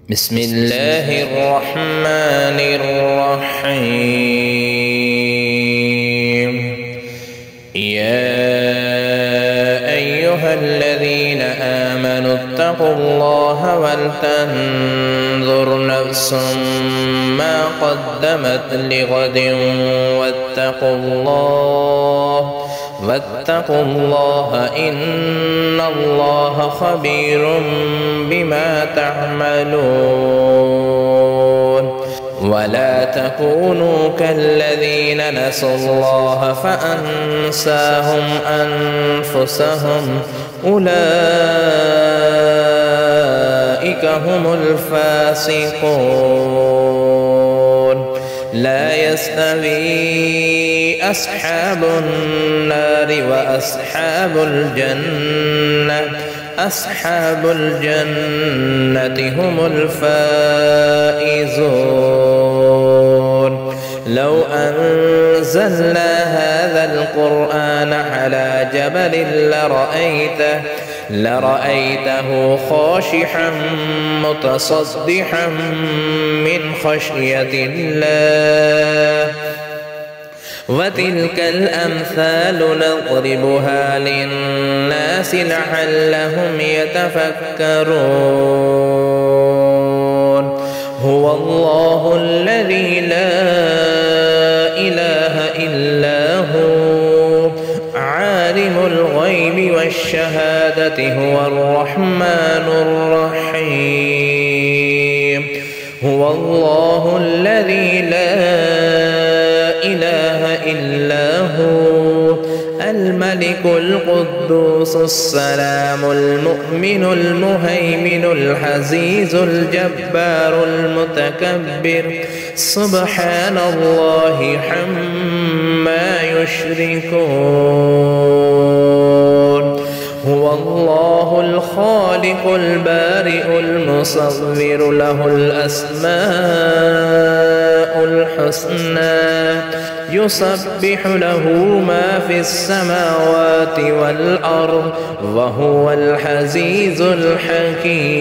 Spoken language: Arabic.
بسم الله الرحمن الرحيم. يا أيها الذين آمنوا اتقوا الله ولتنظر نفس ما قدمت لغد واتقوا الله إن الله خبير بما تعملون. ولا تكونوا كالذين نسوا الله فأنساهم أنفسهم أولئك هم الفاسقون. لا يستوي أصحاب النار وأصحاب الجنة هم الفائزون. لو أنزلنا هذا القرآن على جبل لرأيته خاشعا متصدعا من خشية الله. وتلك الأمثال نضربها للناس لعلهم يتفكرون. هو الله الذي لا إله إلا هو عالم الغيب والشهادة هو الرحمن الرحيم. هو الله الذي لا إله إلا هو الملك القدوس السلام المؤمن المهيمن العزيز الجبار المتكبر سبحان الله عما يشركون. هو الله الخالق البارئ المصور له الأسماء الحسنى يسبح له ما في السماوات والأرض وهو العزيز الحكيم.